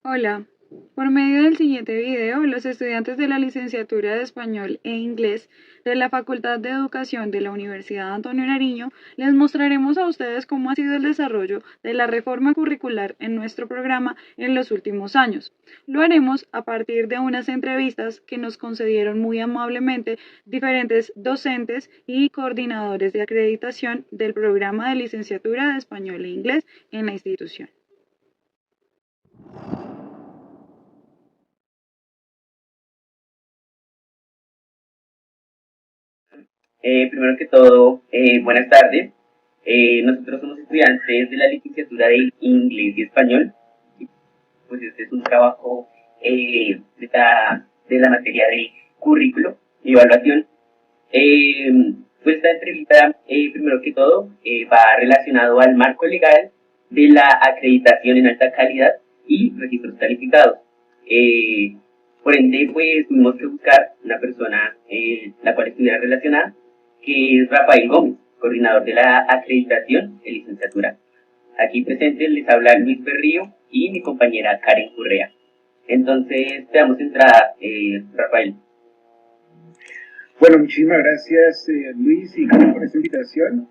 Hola, por medio del siguiente video, los estudiantes de la licenciatura de Español e Inglés de la Facultad de Educación de la Universidad Antonio Nariño les mostraremos a ustedes cómo ha sido el desarrollo de la reforma curricular en nuestro programa en los últimos años. Lo haremos a partir de unas entrevistas que nos concedieron muy amablemente diferentes docentes y coordinadores de acreditación del programa de licenciatura de Español e Inglés en la institución. Primero que todo, buenas tardes. Nosotros somos estudiantes de la licenciatura de Inglés y Español. Pues este es un trabajo de la materia de currículo y evaluación. Eh, pues esta entrevista, primero que todo, va relacionado al marco legal de la acreditación en alta calidad y registros calificados. Eh, por ende, pues tuvimos que buscar una persona la cual estuviera relacionada, que es Rafael Gómez, coordinador de la acreditación de licenciatura. Aquí presente les habla Luis Berrío y mi compañera Karen Correa. Entonces, te damos entrada, Rafael. Bueno, muchísimas gracias Luis y Karen por esta invitación.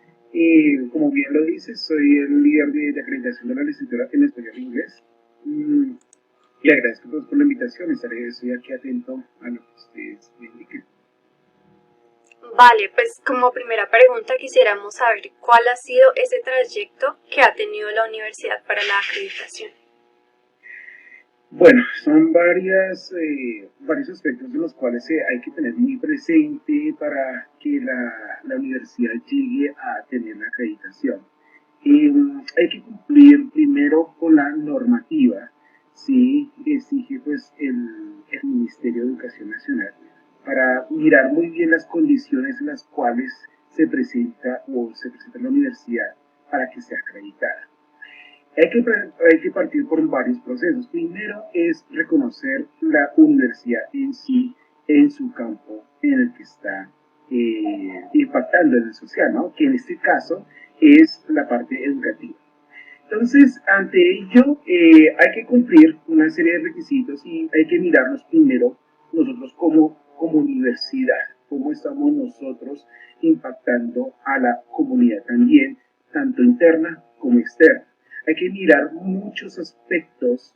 Como bien lo dices, soy el líder de acreditación de la licenciatura en español e inglés. Y agradezco a todos por la invitación, estoy aquí atento a lo que ustedes me indiquen. Vale, pues como primera pregunta quisiéramos saber cuál ha sido ese trayecto que ha tenido la universidad para la acreditación. Bueno, son varios aspectos de los cuales hay que tener muy presente para que la universidad llegue a tener la acreditación. Hay que cumplir primero con la normativa, ¿sí? Que exige pues, el Ministerio de Educación Nacional, para mirar muy bien las condiciones en las cuales se presenta la universidad para que sea acreditada. Hay que partir por varios procesos. Primero es reconocer la universidad en sí, en su campo en el que está impactando en el social, ¿no? Que en este caso es la parte educativa. Entonces, ante ello, hay que cumplir una serie de requisitos y hay que mirarnos primero nosotros como universidad, cómo estamos nosotros impactando a la comunidad también, tanto interna como externa. Hay que mirar muchos aspectos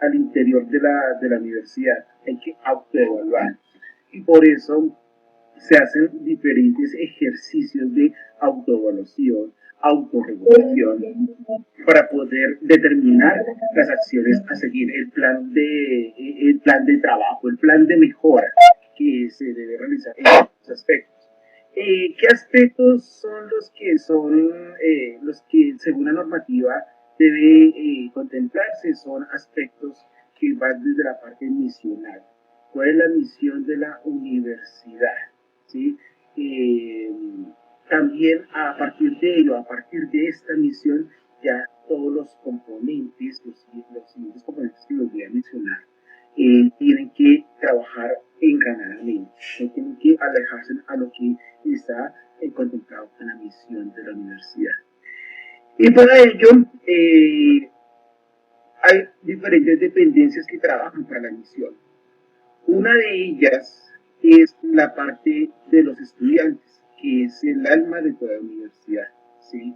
al interior de la universidad, hay que autoevaluar. Y por eso se hacen diferentes ejercicios de autoevaluación, autorregulación, para poder determinar las acciones a seguir, el plan de trabajo, el plan de mejora que se debe realizar en estos aspectos. ¿Qué aspectos son los que según la normativa debe contemplarse? Son aspectos que van desde la parte misional. ¿Cuál es la misión de la universidad? ¿Sí? También a partir de ello, a partir de esta misión, ya todos los componentes, los siguientes componentes que los voy a mencionar, tienen que trabajar engranadamente, no tienen que alejarse a lo que está contemplado en la misión de la universidad. Y para ello, hay diferentes dependencias que trabajan para la misión. Una de ellas es la parte de los estudiantes, que es el alma de toda universidad, ¿sí?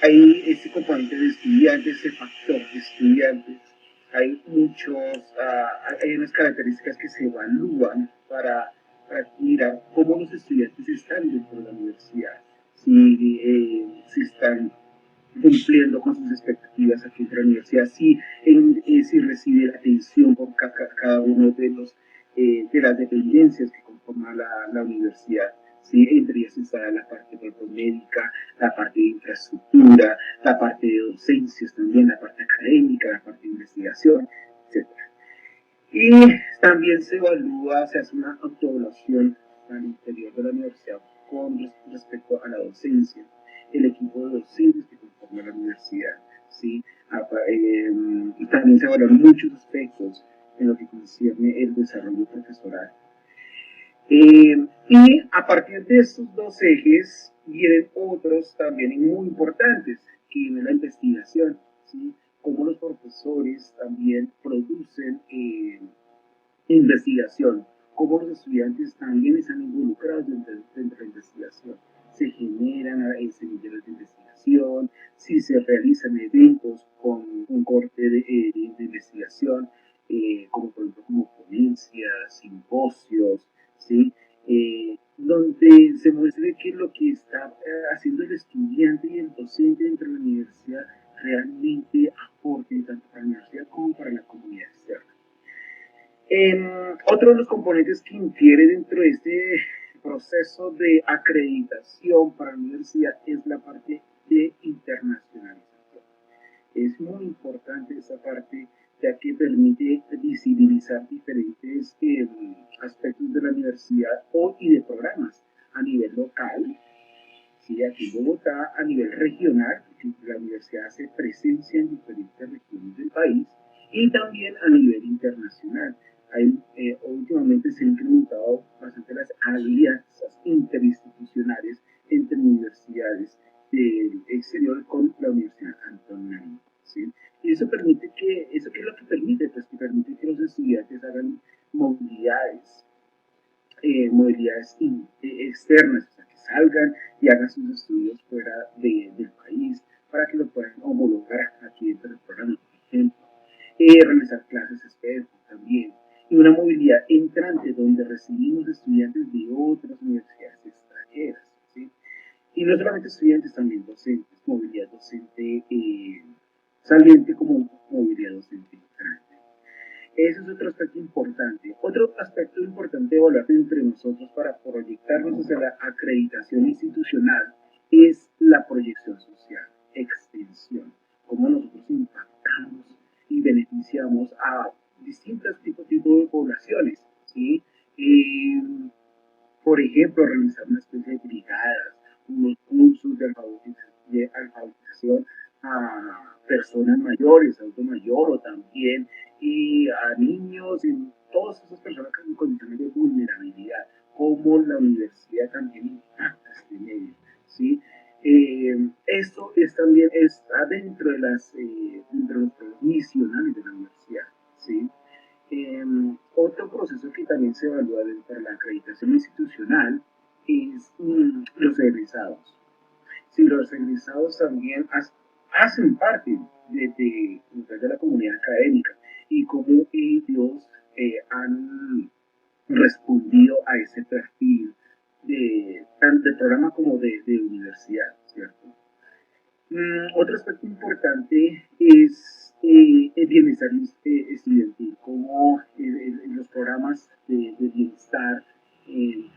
Hay ese componente de estudiantes, ese factor de estudiantes. Hay hay unas características que se evalúan para mirar cómo los estudiantes están dentro de la universidad, si están cumpliendo con sus expectativas aquí en la universidad, si recibe atención por cada uno de las dependencias que conforman la universidad. ¿Sí? Entre ellas está la parte médica, la parte de infraestructura, la parte de docencias también, la parte académica, la parte de investigación, etc. Y también se hace una autoevaluación al interior de la universidad con respecto a la docencia, el equipo de docentes que conforma la universidad, ¿sí? Y también se evalúan muchos aspectos en lo que concierne el desarrollo profesoral. Y a partir de estos dos ejes vienen otros también muy importantes, que viene la investigación, ¿sí? cómo los profesores también producen investigación, cómo los estudiantes también están involucrados dentro de la investigación. Se generan semilleros de investigación, si se realizan eventos con un corte de investigación, como por ejemplo como ponencias, simposios, ¿sí? Donde se muestre que lo que está haciendo el estudiante y el docente dentro de la universidad realmente aporte tanto para la universidad como para la comunidad externa. Otro de los componentes que infiere dentro de este proceso de acreditación para la universidad es la parte de internacionalización. Es muy importante esa parte, ya que permite visibilizar diferentes aspectos de la universidad y de programas a nivel local, ¿sí? Aquí en Bogotá, a nivel regional, la universidad hace presencia en diferentes regiones del país, y también a nivel internacional. Últimamente se han incrementado bastante las alianzas interinstitucionales entre universidades del exterior con la Universidad Antonio Nariño, ¿sí? Y eso permite ¿eso qué es lo que permite? Pues que permite que los estudiantes hagan movilidades, externas, o sea, que salgan y hagan sus estudios fuera del país para que lo puedan homologar aquí dentro del programa, por ejemplo. Realizar clases espejo también, y una movilidad entrante donde recibimos estudiantes de otras universidades extranjeras, ¿sí? Y no solamente estudiantes, también docentes, movilidad docente saliente como movilidad docente entrante. Ese es otro aspecto importante. Otro aspecto importante de evaluar entre nosotros para proyectarnos hacia la acreditación institucional es la proyección social, extensión, cómo nosotros impactamos y beneficiamos a distintos tipos de poblaciones, ¿sí? Por ejemplo, realizar una especie de brigadas, unos cursos de alfabetización a personas mayores, adulto mayor o también a niños, y todas esas personas en condiciones de vulnerabilidad, como la universidad también impacta este medio, ¿sí? Esto también está dentro de dentro de los programas misionales de la universidad, ¿sí? Otro proceso que también se evalúa dentro de la acreditación institucional es los egresados. Si los egresados también hacen parte de la comunidad académica y cómo ellos han respondido a ese perfil tanto de programa como de universidad, ¿cierto? Otro aspecto importante es el bienestar estudiantil, cómo los programas de bienestar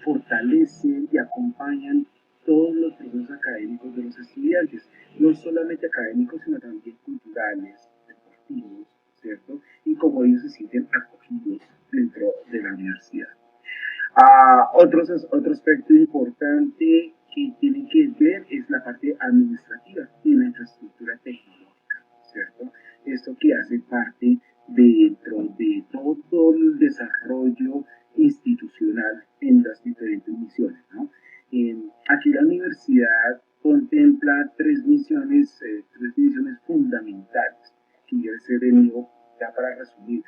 fortalecen y acompañan todos los procesos académicos de los estudiantes, no solamente académicos, sino también culturales, deportivos, ¿cierto? Y cómo ellos se sienten acogidos dentro de la universidad. Otro aspecto importante que tienen que ver es la parte administrativa y la infraestructura tecnológica, ¿cierto? Esto que hace parte dentro de todo el desarrollo institucional en las diferentes misiones, ¿no? Aquí la universidad contempla tres misiones fundamentales, que yo les he venido ya para resumir: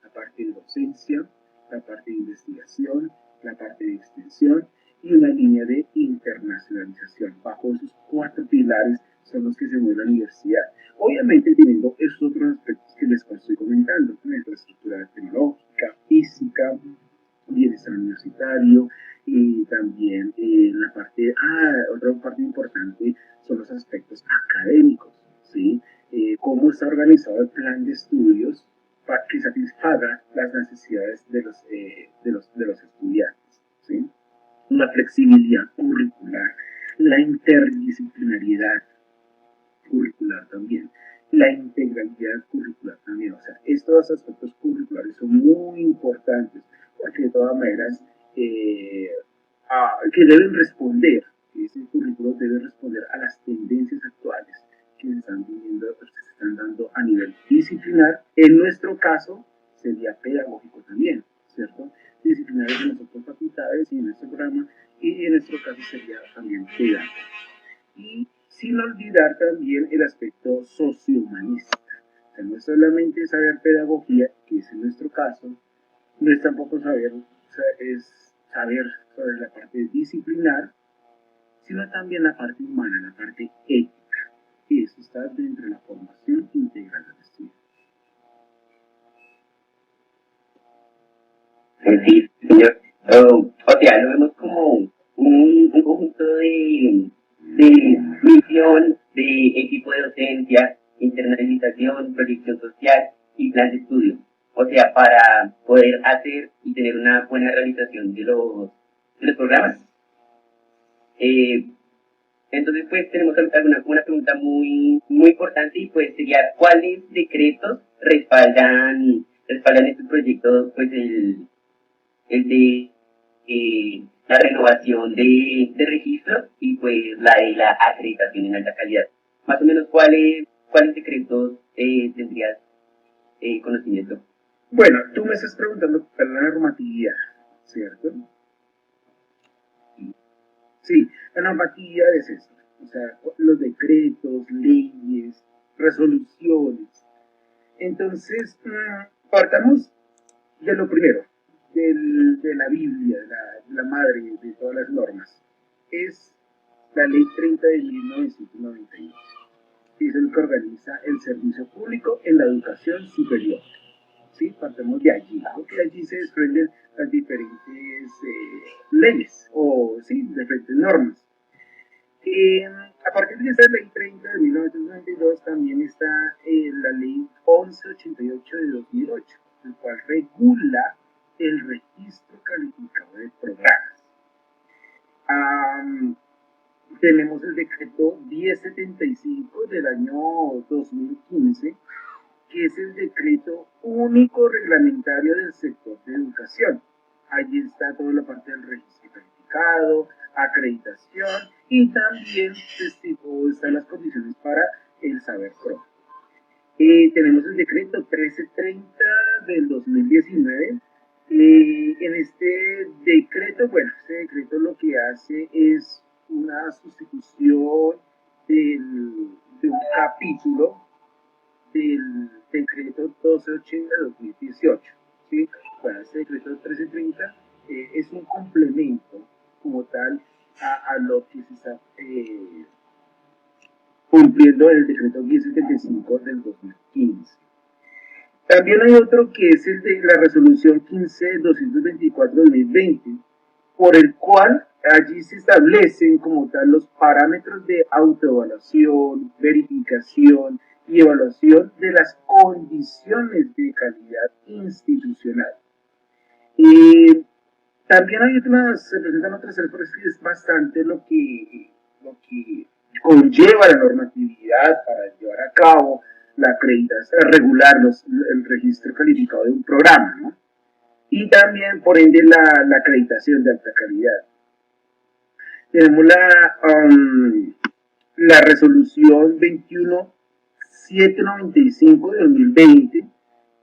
la parte de docencia, la parte de investigación, la parte de extensión y una línea de internacionalización. Bajo esos cuatro pilares son los que se mueve la universidad. Obviamente teniendo esos otros aspectos que les estoy comentando, la infraestructura tecnológica, física, bienestar universitario, y también otra parte importante son los aspectos académicos, ¿sí? Cómo está organizado el plan de estudios para que satisfaga las necesidades de los estudiantes, ¿sí? La flexibilidad curricular, la interdisciplinariedad curricular también, la integralidad curricular también. O sea, estos aspectos curriculares son muy importantes porque de todas maneras que deben responder, ese currículo debe responder a las tendencias actuales que se están viviendo, que se están dando a nivel disciplinar. En nuestro caso sería pedagógico también, ¿cierto? Disciplinares de nuestras facultades y en nuestro programa, y en nuestro caso sería también pedagógico. Y sin olvidar también el aspecto sociohumanista, sea, no es solamente saber pedagogía, que es en nuestro caso, no es tampoco saber, o sea, es saber sobre la parte disciplinar, sino también la parte humana, la parte ética. Y eso está dentro de la formación integral del estudiante. Sí, señor. O sea, lo vemos como un conjunto de misión, de equipo de docencia, internalización, proyección social y plan de estudio. O sea, para poder hacer y tener una buena realización de los programas. Eh, entonces, pues tenemos una pregunta muy importante y pues sería, ¿cuáles decretos respaldan estos proyectos? Pues el de la renovación de registros y pues la de la acreditación en alta calidad. Más o menos, ¿cuáles decretos tendrías conocimiento? Bueno, tú me estás preguntando por la normatividad, ¿cierto? Sí, la normatividad es eso, o sea, los decretos, leyes, resoluciones. Entonces, partamos de lo primero, de la Biblia, de la madre de todas las normas. Es la Ley 30 de 1992, que es el que organiza el servicio público en la educación superior. ¿Sí? Partamos de allí, porque allí se desprenden las diferentes leyes o sí, diferentes normas. A partir de esa ley 30 de 1992 también está la ley 1188 de 2008, el cual regula el registro calificado de programas. Tenemos el decreto 1075 del año 2015, que es el decreto único reglamentario del sector de educación. Allí está toda la parte del registro calificado, acreditación y también están las condiciones para el saber pro. Tenemos el decreto 1330 del 2019. En este decreto, bueno, este decreto lo que hace es una sustitución de un capítulo del decreto 1280 de 2018. ¿Sí? Bueno, este decreto 1330 es un complemento como tal a lo que se está cumpliendo el decreto 1075 del 2015. También hay otro que es el de la resolución 15-224-2020, por el cual allí se establecen como tal los parámetros de autoevaluación, verificación y evaluación de las condiciones de calidad institucional. Y también se presentan otras áreas, que es bastante lo que conlleva la normatividad para llevar a cabo la acreditación, regular el registro calificado de un programa, ¿no? Y también, por ende, la acreditación de alta calidad. Tenemos la resolución 21795 de 2020,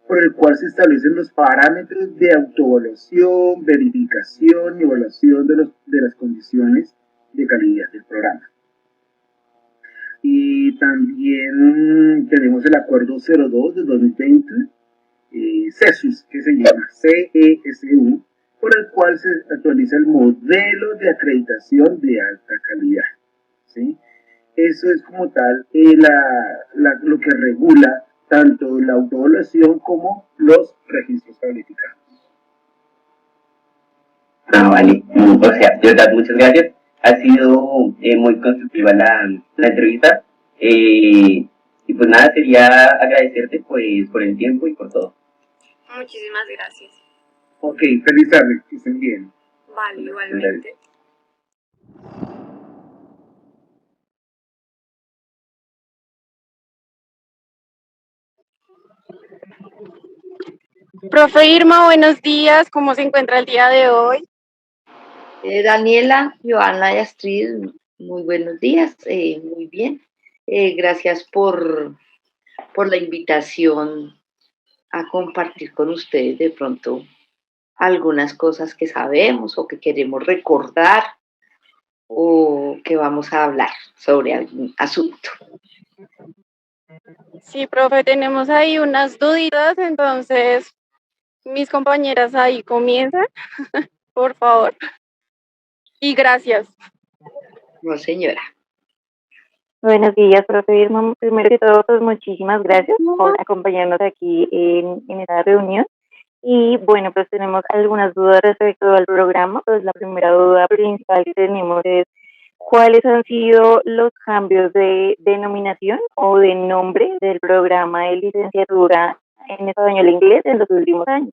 por el cual se establecen los parámetros de autoevaluación, verificación y evaluación de las condiciones de calidad del programa. Y también tenemos el acuerdo 02 de 2020, CESUS, que se llama CESU, por el cual se actualiza el modelo de acreditación de alta calidad. ¿Sí? Eso es como tal lo que regula tanto la autoevaluación como los registros calificados. Vale. O sea, de verdad, muchas gracias. Ha sido muy constructiva la entrevista. Y pues nada, sería agradecerte pues por el tiempo y por todo. Muchísimas gracias. Ok, feliz tarde, que estén bien. Vale, igualmente. Profe Irma, buenos días. ¿Cómo se encuentra el día de hoy? Daniela, Joana y Astrid, muy buenos días, muy bien. Gracias por la invitación a compartir con ustedes de pronto algunas cosas que sabemos o que queremos recordar o que vamos a hablar sobre algún asunto. Sí, profe, tenemos ahí unas duditas, entonces mis compañeras ahí comienzan, por favor. Y gracias. No, señora. Buenos días, profe Irma. Primero que todo, pues muchísimas gracias por acompañarnos aquí en esta reunión. Y bueno, pues tenemos algunas dudas respecto al programa. Pues la primera duda principal que tenemos es cuáles han sido los cambios de denominación o de nombre del programa de licenciatura en español e inglés en los últimos años.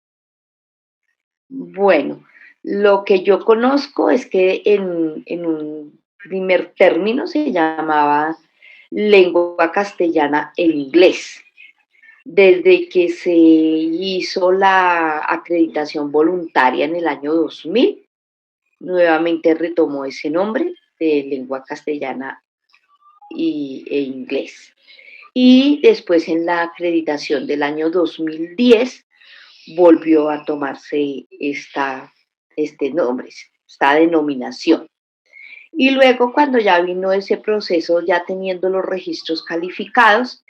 Bueno, lo que yo conozco es que en un primer término se llamaba lengua castellana e inglés. Desde que se hizo la acreditación voluntaria en el año 2000, nuevamente retomó ese nombre de lengua castellana e inglés. Y después en la acreditación del año 2010 volvió a tomarse este nombre, esta denominación. Y luego cuando ya vino ese proceso, ya teniendo los registros calificados,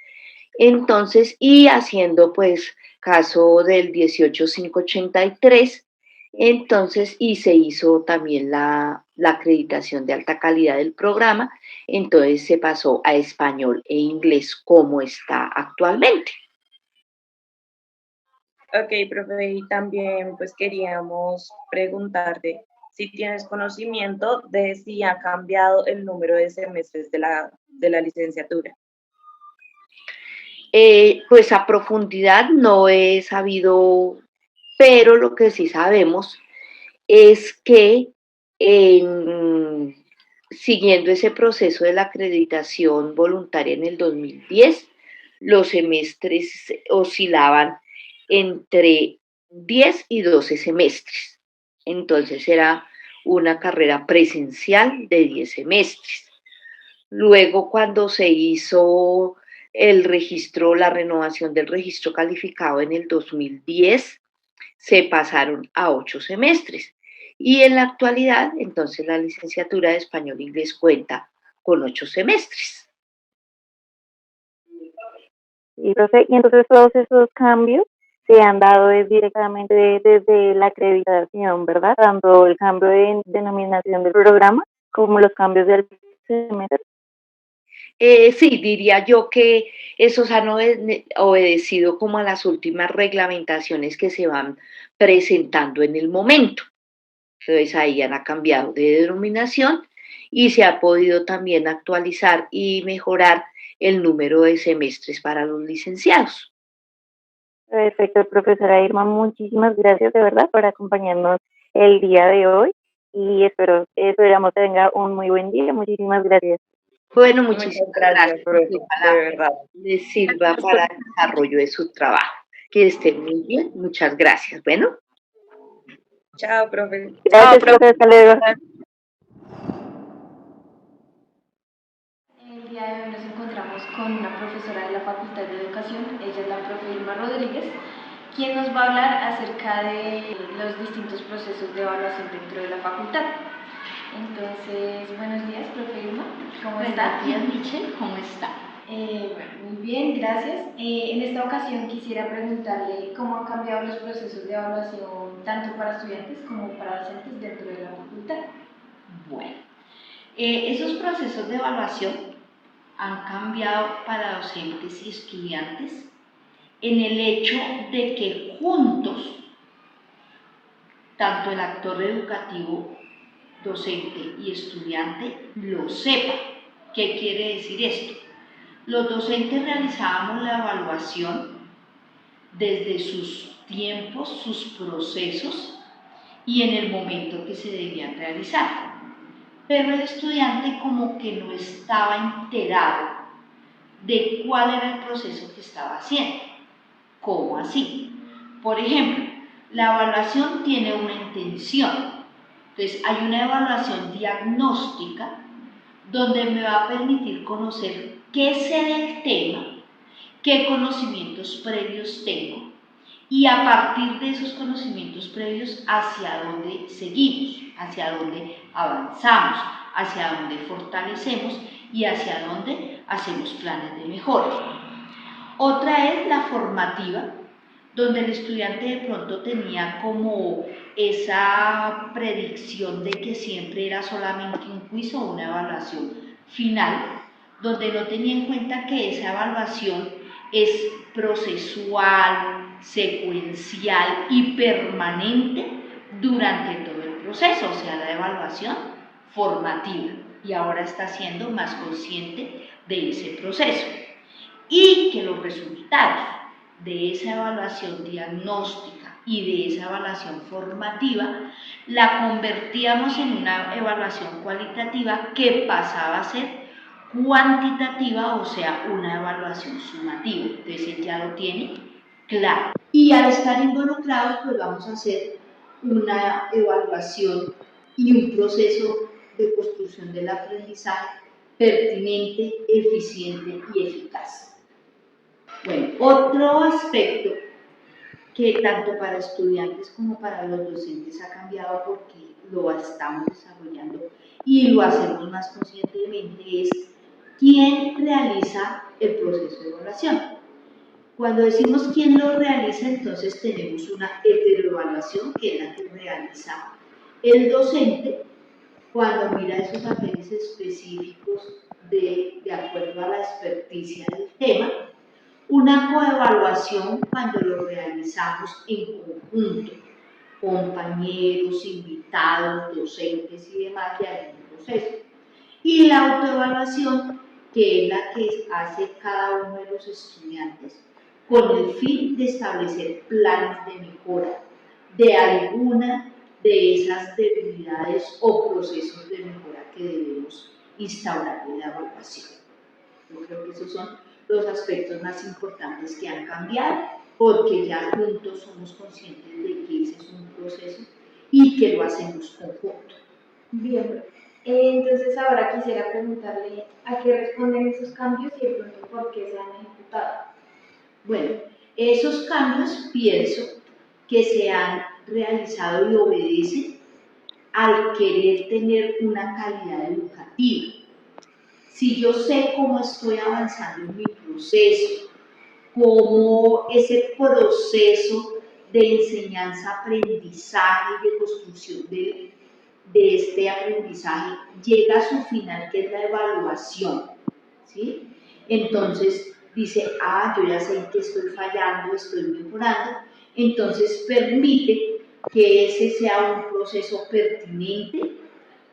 entonces, y haciendo pues caso del 18583, entonces, y se hizo también la acreditación de alta calidad del programa, entonces se pasó a español e inglés como está actualmente. Ok, profe, y también pues queríamos preguntarte si tienes conocimiento de si ha cambiado el número de semestres de la licenciatura. Pues a profundidad no he sabido, pero lo que sí sabemos es que siguiendo ese proceso de la acreditación voluntaria en el 2010, los semestres oscilaban entre 10 y 12 semestres. Entonces era una carrera presencial de 10 semestres. Luego, cuando se hizo el registro, la renovación del registro calificado en el 2010, se pasaron a 8 semestres. Y en la actualidad, entonces, la licenciatura de español e inglés cuenta con 8 semestres. Y, profe, y entonces todos esos cambios se han dado directamente desde la acreditación, ¿verdad? Tanto el cambio de denominación del programa como los cambios del semestre. Sí, diría yo que esos han obedecido como a las últimas reglamentaciones que se van presentando en el momento. Entonces ahí han cambiado de denominación y se ha podido también actualizar y mejorar el número de semestres para los licenciados. Perfecto, profesora Irma, muchísimas gracias de verdad por acompañarnos el día de hoy y esperamos que tenga un muy buen día. Muchísimas gracias. Bueno, Muchas muchísimas gracias, gracias. profe, de verdad. Les sirva para el desarrollo de su trabajo. Que estén muy bien. Muchas gracias. Bueno. Chao, profe. Gracias, profe. Hasta luego. El día de hoy nos encontramos con una profesora de la Facultad de Educación, ella es la profe Irma Rodríguez, quien nos va a hablar acerca de los distintos procesos de evaluación dentro de la facultad. Entonces, buenos días, profe Irma, ¿cómo está? Buenos días, Michelle, ¿cómo está? Muy bien, gracias. En esta ocasión quisiera preguntarle cómo han cambiado los procesos de evaluación tanto para estudiantes como para docentes dentro de la facultad. Bueno, esos procesos de evaluación han cambiado para docentes y estudiantes en el hecho de que juntos, tanto el actor educativo, docente y estudiante lo sepa. ¿Qué quiere decir esto? Los docentes realizábamos la evaluación desde sus tiempos, sus procesos y en el momento que se debían realizar. Pero el estudiante como que no estaba enterado de cuál era el proceso que estaba haciendo. ¿Cómo así? Por ejemplo, la evaluación tiene una intención. Entonces, hay una evaluación diagnóstica donde me va a permitir conocer qué sé del tema, qué conocimientos previos tengo y a partir de esos conocimientos previos hacia dónde seguimos, hacia dónde avanzamos, hacia dónde fortalecemos y hacia dónde hacemos planes de mejora. Otra es la formativa, donde el estudiante de pronto tenía como esa predicción de que siempre era solamente un quiz o una evaluación final, donde no tenía en cuenta que esa evaluación es procesual, secuencial y permanente durante todo el proceso, o sea, la evaluación formativa, y ahora está siendo más consciente de ese proceso. Y que los resultados de esa evaluación diagnóstica y de esa evaluación formativa la convertíamos en una evaluación cualitativa que pasaba a ser cuantitativa, o sea, una evaluación sumativa. Entonces él ya lo tiene claro. Y al estar involucrados, pues vamos a hacer una evaluación y un proceso de construcción del aprendizaje pertinente, eficiente y eficaz. Bueno, otro aspecto que tanto para estudiantes como para los docentes ha cambiado porque lo estamos desarrollando y lo hacemos más conscientemente es quién realiza el proceso de evaluación. Cuando decimos quién lo realiza, entonces tenemos una heteroevaluación que es la que realiza el docente cuando mira esos aspectos específicos de acuerdo a la experticia del tema, una coevaluación cuando lo realizamos en conjunto, compañeros, invitados, docentes y demás de algún proceso, y la autoevaluación que es la que hace cada uno de los estudiantes con el fin de establecer planes de mejora de alguna de esas debilidades o procesos de mejora que debemos instaurar en la evaluación. Yo creo que esos son los aspectos más importantes que han cambiado, porque ya juntos somos conscientes de que ese es un proceso y que lo hacemos conjunto. Bien, entonces ahora quisiera preguntarle a qué responden esos cambios y de pronto por qué se han ejecutado. Bueno, esos cambios pienso que se han realizado y obedecen al querer tener una calidad educativa. Si yo sé cómo estoy avanzando en mi proceso, cómo ese proceso de enseñanza-aprendizaje y de construcción de este aprendizaje llega a su final, que es la evaluación, ¿sí? Entonces dice, yo ya sé que estoy fallando, estoy mejorando, entonces permite que ese sea un proceso pertinente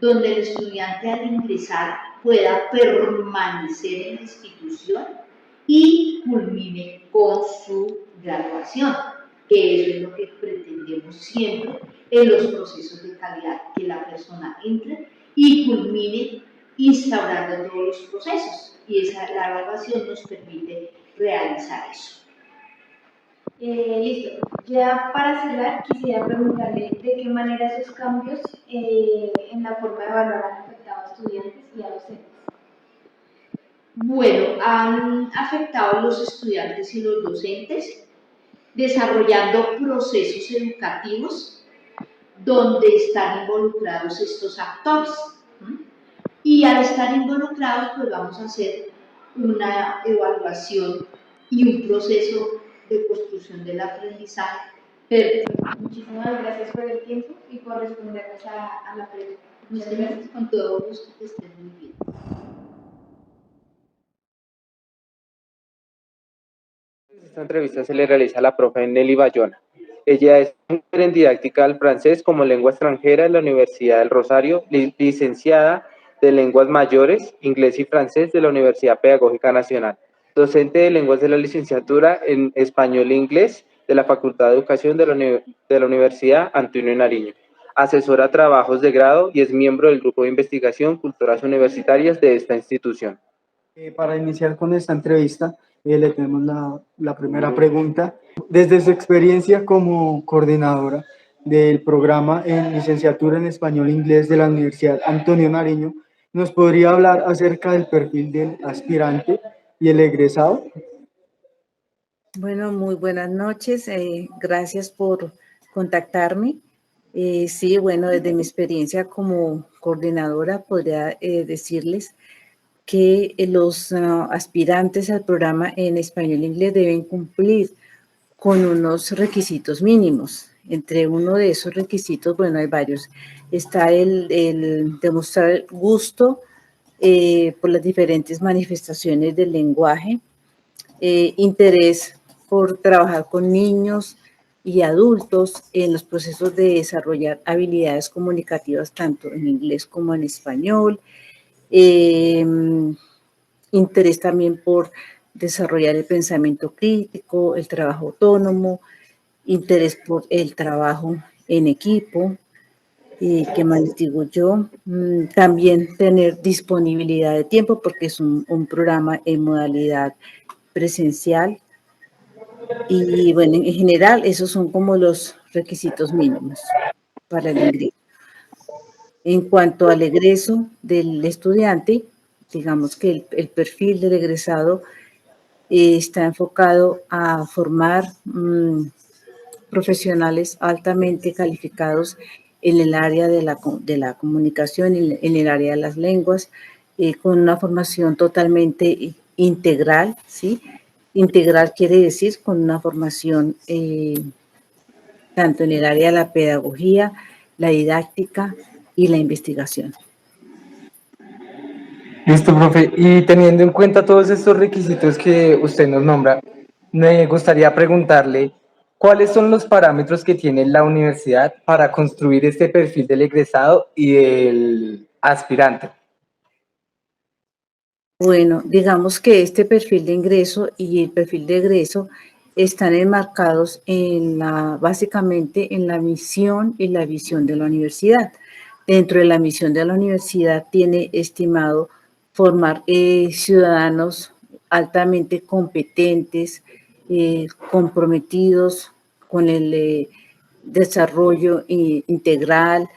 donde el estudiante al ingresar pueda permanecer en la institución y culmine con su graduación, que eso es lo que pretendemos siempre en los procesos de calidad, que la persona entre y culmine instaurando todos los procesos, y la evaluación nos permite realizar eso. Listo. Ya para cerrar, quisiera preguntarle de qué manera esos cambios en la forma de evaluar han afectado a estudiantes y a docentes. Bueno, han afectado a los estudiantes y los docentes desarrollando procesos educativos donde están involucrados estos actores. Y al estar involucrados, pues vamos a hacer una evaluación y un proceso de construcción del aprendizaje. Muchísimas gracias por el tiempo y por respondernos a la pregunta. Muchas gracias. Con todo gusto, que estén muy bien. Esta entrevista se le realiza a la profe Nelly Bayona. Ella es máster en didáctica del francés como lengua extranjera en la Universidad del Rosario, licenciada de Lenguas Mayores, Inglés y Francés de la Universidad Pedagógica Nacional, docente de lenguas de la licenciatura en Español e Inglés de la Facultad de Educación de la Universidad Antonio Nariño, asesora a trabajos de grado y es miembro del Grupo de Investigación Culturas Universitarias de esta institución. Para iniciar con esta entrevista, le tenemos la primera pregunta. Desde su experiencia como coordinadora del programa en licenciatura en Español e Inglés de la Universidad Antonio Nariño, ¿nos podría hablar acerca del perfil del aspirante y el egresado? Bueno, muy buenas noches. Gracias por contactarme. Sí, bueno, desde mi experiencia como coordinadora podría decirles que los aspirantes al programa en español e inglés deben cumplir con unos requisitos mínimos. Entre uno de esos requisitos, bueno, hay varios. Está el demostrar gusto por las diferentes manifestaciones del lenguaje, interés por trabajar con niños y adultos en los procesos de desarrollar habilidades comunicativas tanto en inglés como en español, interés también por desarrollar el pensamiento crítico, el trabajo autónomo, interés por el trabajo en equipo, ¿qué más les digo yo? También tener disponibilidad de tiempo porque es un programa en modalidad presencial. Y bueno, en general esos son como los requisitos mínimos para el ingreso. En cuanto al egreso del estudiante, digamos que el perfil del egresado está enfocado a formar profesionales altamente calificados en el área de la comunicación, en el área de las lenguas, con una formación totalmente integral, ¿sí? Integral quiere decir con una formación tanto en el área de la pedagogía, la didáctica y la investigación. Listo, profe. Y teniendo en cuenta todos estos requisitos que usted nos nombra, me gustaría preguntarle cuáles son los parámetros que tiene la universidad para construir este perfil del egresado y del aspirante. Bueno, digamos que este perfil de ingreso y el perfil de egreso están enmarcados básicamente en la misión y la visión de la universidad. Dentro de la misión de la universidad tiene estimado formar ciudadanos altamente competentes, comprometidos con el desarrollo integral,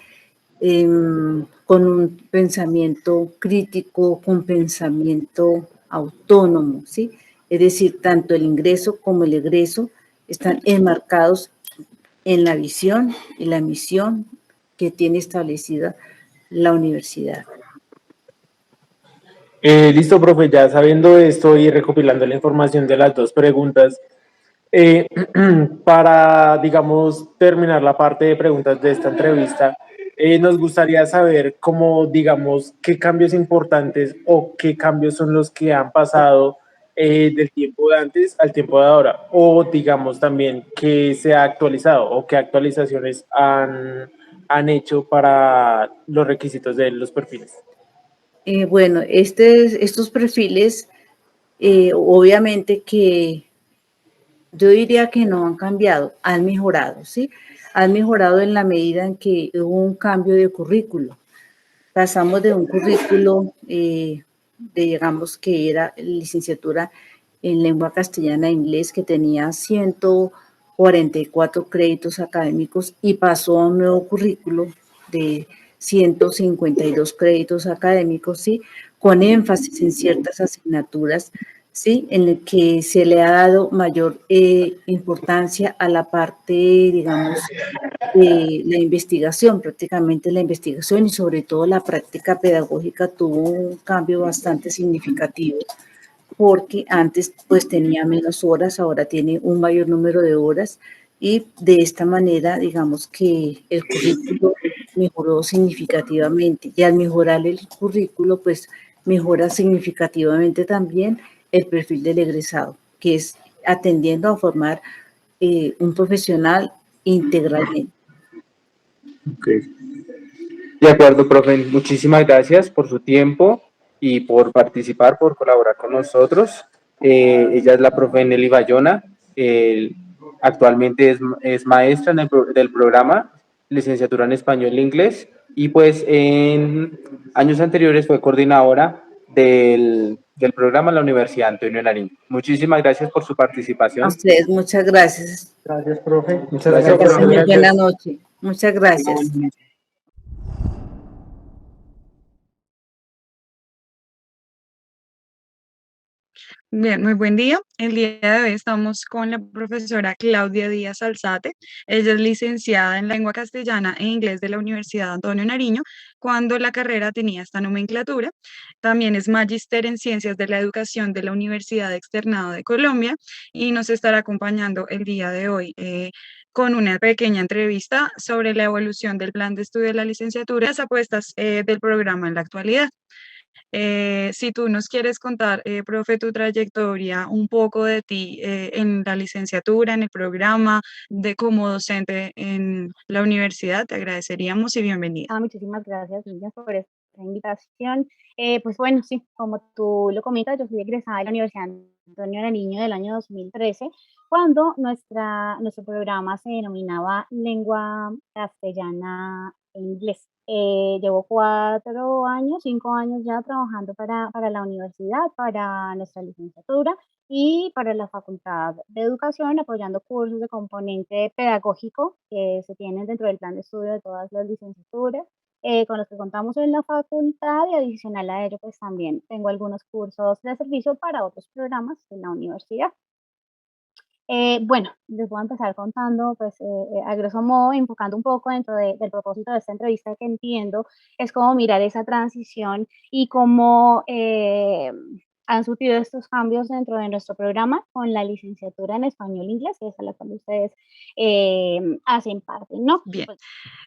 con un pensamiento crítico, con pensamiento autónomo, ¿sí? Es decir, tanto el ingreso como el egreso están enmarcados en la visión y la misión que tiene establecida la universidad. Listo, profe, ya sabiendo esto y recopilando la información de las dos preguntas, para, digamos, terminar la parte de preguntas de esta entrevista, nos gustaría saber cómo, digamos, qué cambios importantes o qué cambios son los que han pasado del tiempo de antes al tiempo de ahora, o digamos también qué se ha actualizado o qué actualizaciones han hecho para los requisitos de los perfiles. Bueno, estos perfiles, obviamente que yo diría que no han cambiado, han mejorado, ¿sí? Han mejorado en la medida en que hubo un cambio de currículo. Pasamos de un currículo digamos que era licenciatura en lengua castellana e inglés que tenía 144 créditos académicos y pasó a un nuevo currículo de 152 créditos académicos, ¿sí? Con énfasis en ciertas asignaturas, ¿sí? En el que se le ha dado mayor importancia a la parte, digamos, de la investigación, prácticamente la investigación y sobre todo la práctica pedagógica tuvo un cambio bastante significativo porque antes pues tenía menos horas, ahora tiene un mayor número de horas y de esta manera digamos que el currículo mejoró significativamente y al mejorar el currículo pues mejora significativamente también el perfil del egresado, que es atendiendo a formar un profesional integralmente. Okay. De acuerdo, profe. Muchísimas gracias por su tiempo y por participar, por colaborar con nosotros. Ella es la profe Nelly Bayona. Actualmente es maestra del programa Licenciatura en Español e Inglés y pues en años anteriores fue coordinadora del programa en la Universidad Antonio Nariño. Muchísimas gracias por su participación. A ustedes, muchas gracias. Gracias, profe. Muchas gracias, profe. Muy buena noche. Muchas gracias. Bien, muy buen día. El día de hoy estamos con la profesora Claudia Díaz Alzate. Ella es licenciada en lengua castellana e inglés de la Universidad Antonio Nariño, cuando la carrera tenía esta nomenclatura. También es magíster en ciencias de la educación de la Universidad Externado de Colombia y nos estará acompañando el día de hoy. Con una pequeña entrevista sobre la evolución del plan de estudio de la licenciatura y las apuestas del programa en la actualidad. Si tú nos quieres contar, profe, tu trayectoria, un poco de ti en la licenciatura, en el programa, de como docente en la universidad, te agradeceríamos y bienvenida. Muchísimas gracias, Lidia, por esta invitación. Pues bueno, sí, como tú lo comentas, yo fui egresada de la Universidad Antonio Nariño del año 2013, cuando nuestro programa se denominaba Lengua Castellana e Inglés. Llevo 4 años, 5 años ya trabajando para la universidad, para nuestra licenciatura y para la Facultad de Educación, apoyando cursos de componente pedagógico que se tienen dentro del plan de estudio de todas las licenciaturas, con los que contamos en la facultad, y adicional a ello, pues también tengo algunos cursos de servicio para otros programas en la universidad. Bueno, les voy a empezar contando, pues, a grosso modo, enfocando un poco dentro del propósito de esta entrevista, que entiendo es cómo mirar esa transición y cómo han surgido estos cambios dentro de nuestro programa con la licenciatura en español e inglés, que es a la cual ustedes hacen parte, ¿no? Bien,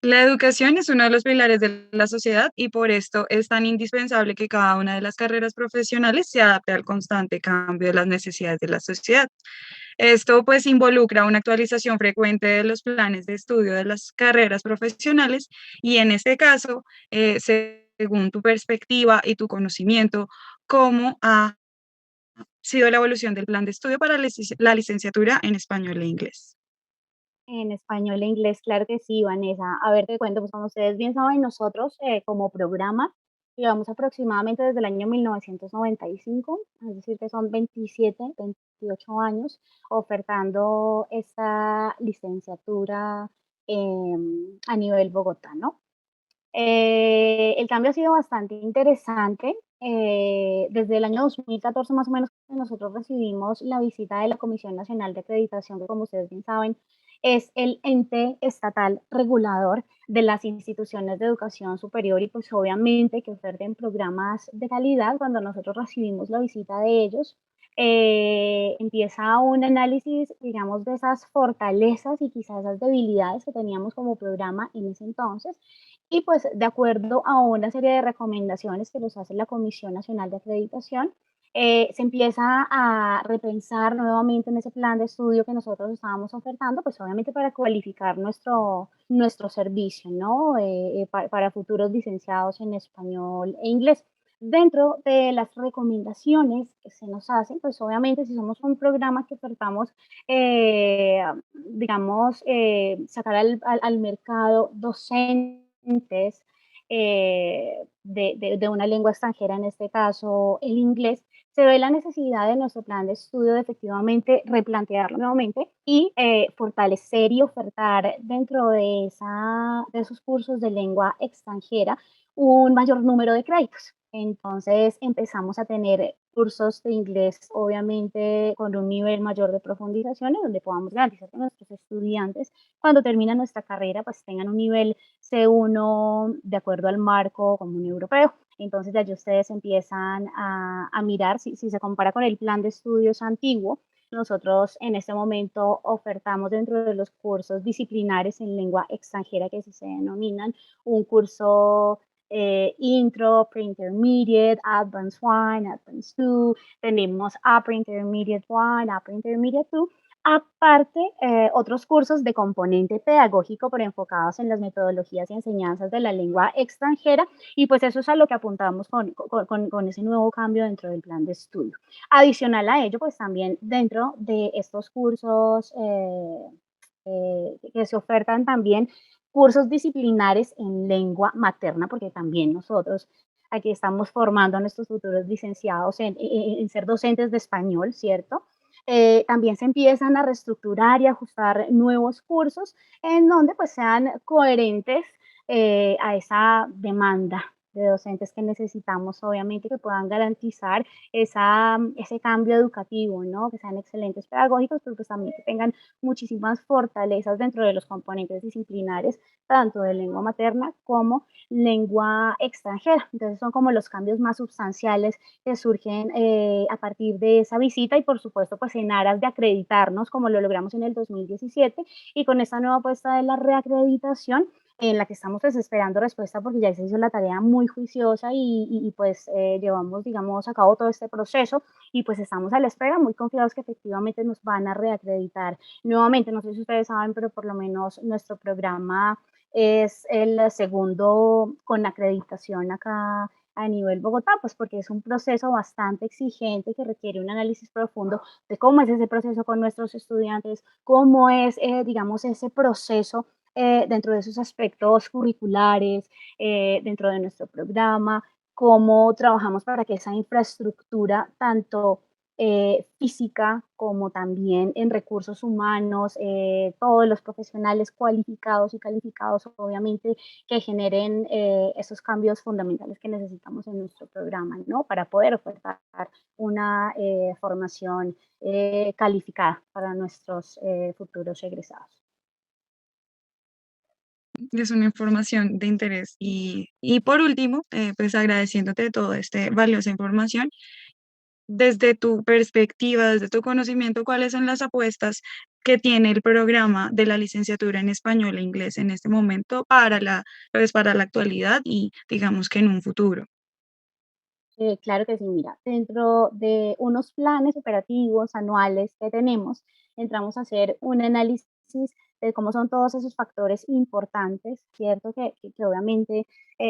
la educación es uno de los pilares de la sociedad y por esto es tan indispensable que cada una de las carreras profesionales se adapte al constante cambio de las necesidades de la sociedad. Esto pues involucra una actualización frecuente de los planes de estudio de las carreras profesionales y en este caso, según tu perspectiva y tu conocimiento, ¿cómo ha sido la evolución del plan de estudio para la licenciatura en español e inglés? En español e inglés, claro que sí, Vanessa. A ver, te cuento, pues como ustedes bien saben, nosotros como programa llevamos aproximadamente desde el año 1995, es decir, que son 27, 28 años ofertando esta licenciatura a nivel Bogotá, ¿no? El cambio ha sido bastante interesante. Desde el año 2014 más o menos nosotros recibimos la visita de la Comisión Nacional de Acreditación, que como ustedes bien saben es el ente estatal regulador de las instituciones de educación superior y pues obviamente que oferten programas de calidad. Cuando nosotros recibimos la visita de ellos, empieza un análisis, digamos, de esas fortalezas y quizás esas debilidades que teníamos como programa en ese entonces. Y pues de acuerdo a una serie de recomendaciones que nos hace la Comisión Nacional de Acreditación, se empieza a repensar nuevamente en ese plan de estudio que nosotros estábamos ofertando, pues obviamente para cualificar nuestro servicio, ¿no? Para futuros licenciados en español e inglés. Dentro de las recomendaciones que se nos hacen, pues obviamente si somos un programa que ofertamos, digamos, sacar al mercado docentes de una lengua extranjera, en este caso el inglés, se ve la necesidad de nuestro plan de estudio de efectivamente replantearlo nuevamente y fortalecer y ofertar dentro de esos cursos de lengua extranjera un mayor número de créditos. Entonces empezamos a tener cursos de inglés, obviamente con un nivel mayor de profundización, en donde podamos garantizar que nuestros estudiantes, cuando terminan nuestra carrera, pues tengan un nivel C1 de acuerdo al marco común europeo. Entonces de allí ustedes empiezan a mirar, si se compara con el plan de estudios antiguo, nosotros en este momento ofertamos dentro de los cursos disciplinares en lengua extranjera, que se denominan, un curso intro, pre-intermediate, advanced 1, advanced 2, tenemos upper intermediate 1, upper intermediate 2, aparte otros cursos de componente pedagógico pero enfocados en las metodologías y enseñanzas de la lengua extranjera, y pues eso es a lo que apuntamos con ese nuevo cambio dentro del plan de estudio. Adicional a ello, pues también dentro de estos cursos que se ofertan también cursos disciplinares en lengua materna, porque también nosotros aquí estamos formando a nuestros futuros licenciados en ser docentes de español, ¿cierto? También se empiezan a reestructurar y ajustar nuevos cursos en donde pues sean coherentes a esa demanda de docentes que necesitamos, obviamente, que puedan garantizar ese cambio educativo, ¿no? Que sean excelentes pedagógicos, pero pues también que tengan muchísimas fortalezas dentro de los componentes disciplinares, tanto de lengua materna como lengua extranjera. Entonces son como los cambios más sustanciales que surgen a partir de esa visita y por supuesto pues en aras de acreditarnos como lo logramos en el 2017 y con esta nueva apuesta de la reacreditación en la que estamos pues, esperando respuesta porque ya se hizo la tarea muy juiciosa pues llevamos, digamos, a cabo todo este proceso y pues estamos a la espera, muy confiados que efectivamente nos van a reacreditar nuevamente. No sé si ustedes saben, pero por lo menos nuestro programa es el segundo con acreditación acá a nivel Bogotá, pues porque es un proceso bastante exigente que requiere un análisis profundo de cómo es ese proceso con nuestros estudiantes, cómo es, digamos, ese proceso dentro de esos aspectos curriculares, dentro de nuestro programa, cómo trabajamos para que esa infraestructura, tanto física como también en recursos humanos, todos los profesionales cualificados y calificados, obviamente, que generen esos cambios fundamentales que necesitamos en nuestro programa, ¿no? Para poder ofertar una formación calificada para nuestros futuros egresados. Es una información de interés. Y por último, pues agradeciéndote toda esta valiosa información, desde tu perspectiva, desde tu conocimiento, ¿cuáles son las apuestas que tiene el programa de la licenciatura en español e inglés en este momento pues para la actualidad y digamos que en un futuro? Claro que sí, mira, dentro de unos planes operativos anuales que tenemos, entramos a hacer un análisis de cómo son todos esos factores importantes, ¿cierto? Que obviamente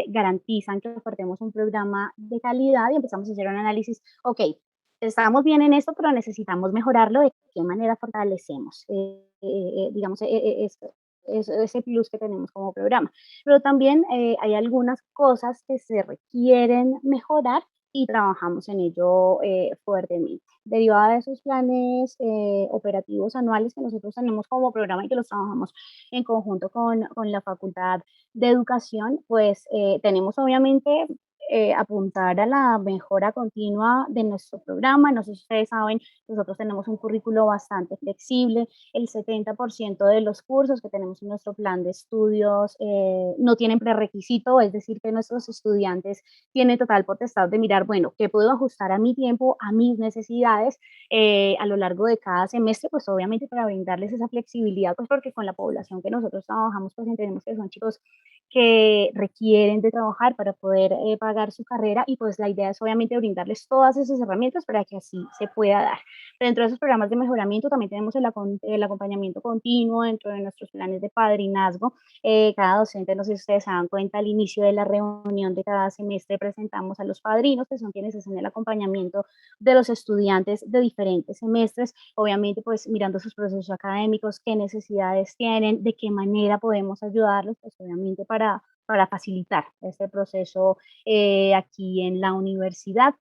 garantizan que ofertemos un programa de calidad y empezamos a hacer un análisis, ok, estamos bien en esto, pero necesitamos mejorarlo, ¿de qué manera fortalecemos, digamos, ese plus que tenemos como programa? Pero también hay algunas cosas que se requieren mejorar y trabajamos en ello fuertemente. Derivada de esos planes operativos anuales que nosotros tenemos como programa y que los trabajamos en conjunto con la Facultad de Educación, pues tenemos obviamente apuntar a la mejora continua de nuestro programa. No sé si ustedes saben, nosotros tenemos un currículo bastante flexible. El 70% de los cursos que tenemos en nuestro plan de estudios no tienen prerequisito, es decir, que nuestros estudiantes tienen total potestad de mirar, bueno, qué puedo ajustar a mi tiempo, a mis necesidades a lo largo de cada semestre, pues obviamente para brindarles esa flexibilidad, pues porque con la población que nosotros trabajamos, pues entendemos que son chicos que requieren de trabajar para poder pagar su carrera y pues la idea es obviamente brindarles todas esas herramientas para que así se pueda dar. Dentro de esos programas de mejoramiento también tenemos el acompañamiento continuo dentro de nuestros planes de padrinazgo. Cada docente, no sé si ustedes se dan cuenta, al inicio de la reunión de cada semestre presentamos a los padrinos, que son quienes hacen el acompañamiento de los estudiantes de diferentes semestres, obviamente pues mirando sus procesos académicos, qué necesidades tienen, de qué manera podemos ayudarlos, pues obviamente para facilitar este proceso aquí en la universidad.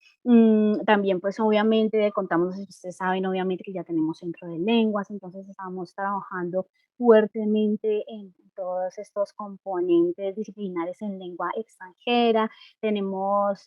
También pues obviamente contamos, ustedes saben obviamente que ya tenemos centro de lenguas, entonces estamos trabajando fuertemente en todos estos componentes disciplinares en lengua extranjera. Tenemos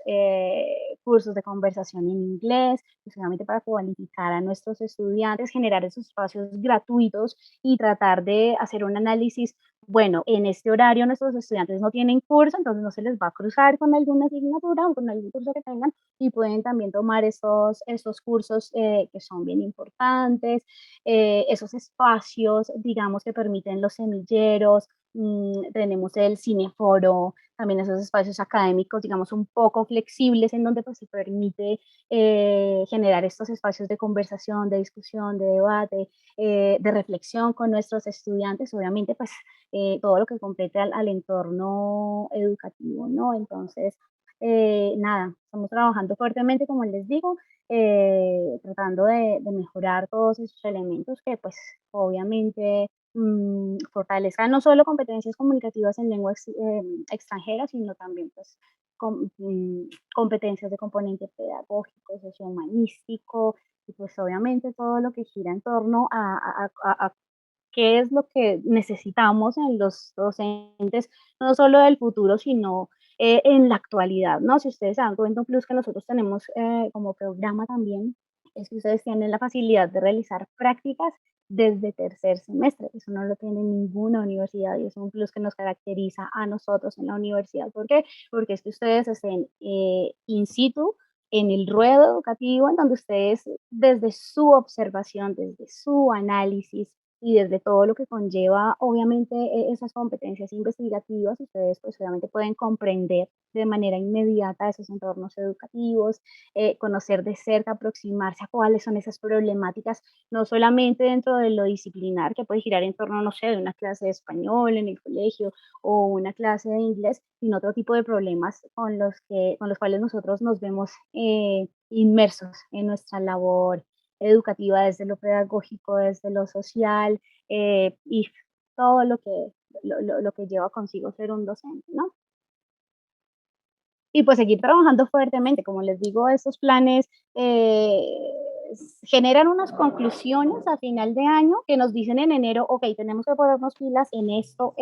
cursos de conversación en inglés, precisamente para cualificar a nuestros estudiantes, generar esos espacios gratuitos y tratar de hacer un análisis. Bueno, en este horario nuestros estudiantes no tienen curso, entonces no se les va a cruzar con alguna asignatura o con algún curso que tengan y pueden también tomar estos cursos que son bien importantes, esos espacios, digamos, que permiten los semilleros. Tenemos el cineforo, también esos espacios académicos, digamos, un poco flexibles en donde pues, se permite generar estos espacios de conversación, de discusión, de debate, de reflexión con nuestros estudiantes, obviamente, pues todo lo que complete al entorno educativo, ¿no? Entonces, nada, estamos trabajando fuertemente, como les digo, tratando de mejorar todos esos elementos que, pues, obviamente fortalezcan no solo competencias comunicativas en lengua extranjera, sino también, pues, competencias de componente pedagógico, sociohumanístico, y pues obviamente todo lo que gira en torno a qué es lo que necesitamos en los docentes, no solo del futuro, sino en la actualidad, ¿no? Si ustedes se dan cuenta, un plus que nosotros tenemos como programa también es que ustedes tienen la facilidad de realizar prácticas desde tercer semestre. Eso no lo tiene ninguna universidad y es un plus que nos caracteriza a nosotros en la universidad. ¿Por qué? Porque es que ustedes estén in situ en el ruedo educativo, en donde ustedes desde su observación, desde su análisis y desde todo lo que conlleva, obviamente, esas competencias investigativas, ustedes pues obviamente pueden comprender de manera inmediata esos entornos educativos, conocer de cerca, aproximarse a cuáles son esas problemáticas, no solamente dentro de lo disciplinar, que puede girar en torno, no sé, de una clase de español en el colegio o una clase de inglés, sino otro tipo de problemas con los cuales nosotros nos vemos inmersos en nuestra labor educativa, desde lo pedagógico, desde lo social y todo lo que lleva consigo ser un docente, ¿no? Y pues seguir trabajando fuertemente, como les digo, estos planes generan unas conclusiones a final de año que nos dicen en enero, ok, tenemos que ponernos pilas en esto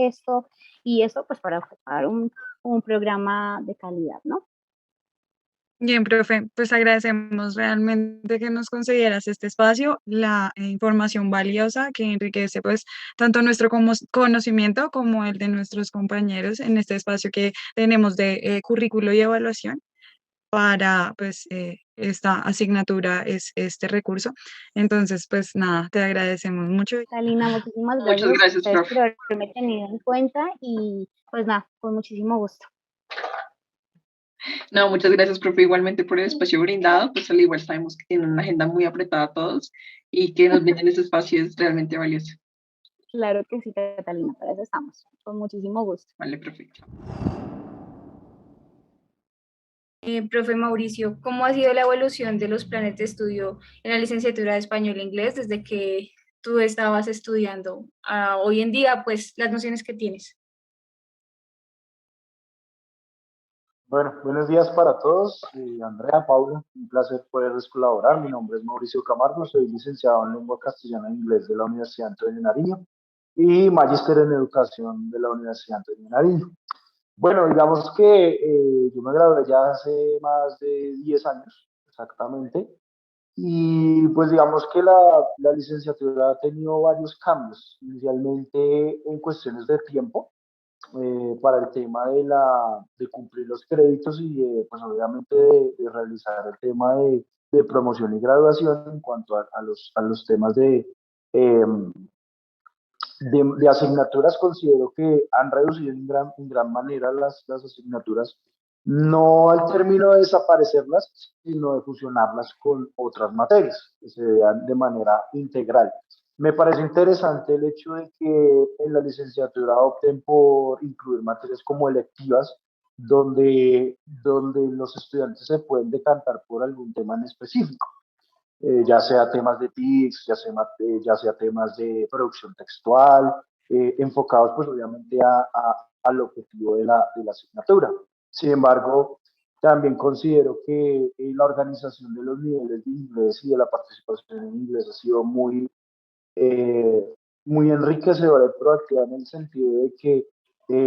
y esto, pues para ofrecer un programa de calidad, ¿no? Bien, profe, pues agradecemos realmente que nos consideras este espacio, la información valiosa que enriquece pues tanto nuestro conocimiento como el de nuestros compañeros en este espacio que tenemos de currículo y evaluación para pues esta asignatura es este recurso. Entonces, pues nada, te agradecemos mucho. Catalina, muchísimas Muchas gracias a gracias, ustedes profe. por haberme tenido en cuenta y pues nada, con muchísimo gusto. No, muchas gracias, profe, igualmente por el espacio brindado, pues al igual sabemos que tienen una agenda muy apretada todos y que nos brinden este espacio es realmente valioso. Claro que sí, Catalina, para eso estamos, con muchísimo gusto. Vale, perfecto. Profe Mauricio, ¿cómo ha sido la evolución de los planes de estudio en la licenciatura de español e inglés desde que tú estabas estudiando a hoy en día, pues las nociones que tienes? Bueno, buenos días para todos. Andrea, Paula, un placer poderles colaborar. Mi nombre es Mauricio Camargo, soy licenciado en Lengua Castellana e Inglés de la Universidad Antonio Nariño y magíster en Educación de la Universidad Antonio Nariño. Bueno, digamos que yo me gradué ya hace más de 10 años, exactamente, y pues digamos que la licenciatura ha tenido varios cambios, inicialmente en cuestiones de tiempo, para el tema de cumplir los créditos y pues obviamente de realizar el tema de promoción y graduación en cuanto a los temas eh, de asignaturas. Considero que han reducido en gran manera las asignaturas, no al término de desaparecerlas, sino de fusionarlas con otras materias, que se vean de manera integral. Me parece interesante el hecho de que en la licenciatura opten por incluir materias como electivas, donde los estudiantes se pueden decantar por algún tema en específico, ya sea temas de TICS, ya sea temas de producción textual, enfocados pues obviamente al objetivo de la asignatura. Sin embargo, también considero que la organización de los niveles de inglés y de la participación en inglés ha sido muy enriquecedora y proactiva en el sentido de que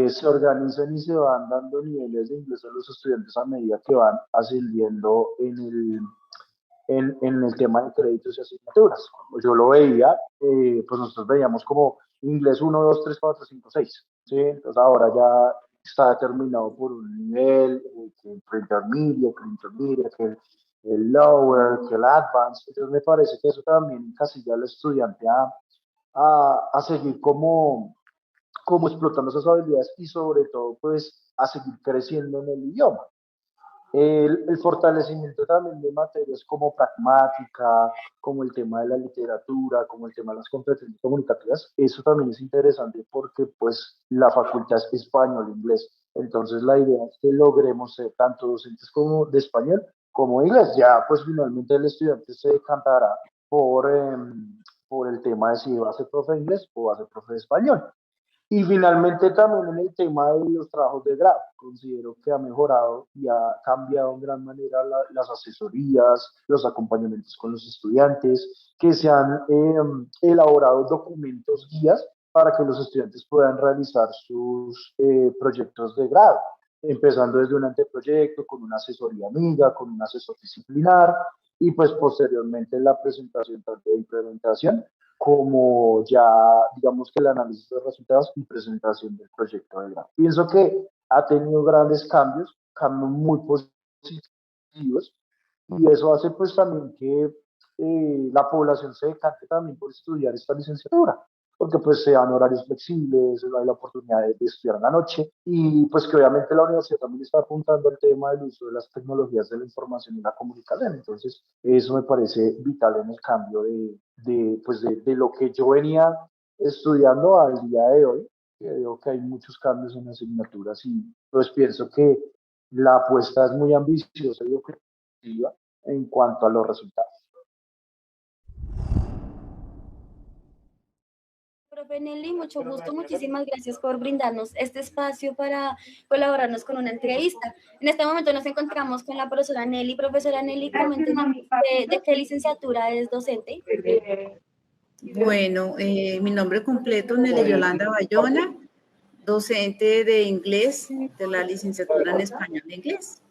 se organizan y se van dando niveles de inglés a los estudiantes a medida que van ascendiendo en el tema de créditos y asignaturas. Como yo lo veía, pues nosotros veíamos como inglés 1, 2, 3, 4, 5, 6. ¿Sí? Entonces ahora ya está determinado por un nivel, que el pre-intermediate, que el lower, que el advanced. Entonces me parece que eso también encasilla al estudiante a seguir como explotando esas habilidades y sobre todo pues a seguir creciendo en el idioma. El fortalecimiento también de materias como pragmática, como el tema de la literatura, como el tema de las competencias comunicativas, eso también es interesante porque pues la facultad es español, inglés. Entonces la idea es que logremos ser tanto docentes como de español como de inglés. Ya pues finalmente el estudiante se decantará por el tema de si va a ser profe de inglés o va a ser profe de español. Y finalmente también en el tema de los trabajos de grado, considero que ha mejorado y ha cambiado en gran manera las asesorías, los acompañamientos con los estudiantes, que se han elaborado documentos guías para que los estudiantes puedan realizar sus proyectos de grado. empezando desde un anteproyecto, con una asesoría amiga, con un asesor disciplinar, y pues posteriormente la presentación tanto de implementación como ya, digamos que el análisis de resultados y presentación del proyecto de grado. Pienso que ha tenido grandes cambios, cambios muy positivos, y eso hace pues también que la población se decante también por estudiar esta licenciatura, porque pues se dan horarios flexibles, hay la oportunidad de estudiar en la noche, y pues que obviamente la universidad también está apuntando al tema del uso de las tecnologías de la información y la comunicación. Entonces eso me parece vital en el cambio de lo que yo venía estudiando al día de hoy, que veo que hay muchos cambios en las asignaturas, y pues pienso que la apuesta es muy ambiciosa y objetiva en cuanto a los resultados. Profe Nelly, mucho gusto, muchísimas gracias por brindarnos este espacio para colaborarnos con una entrevista. En este momento nos encontramos con la profesora Nelly. Profesora Nelly, coméntenos de qué licenciatura es docente. Bueno, mi nombre completo es Nelly Yolanda Bayona, docente de inglés de la licenciatura en español e inglés.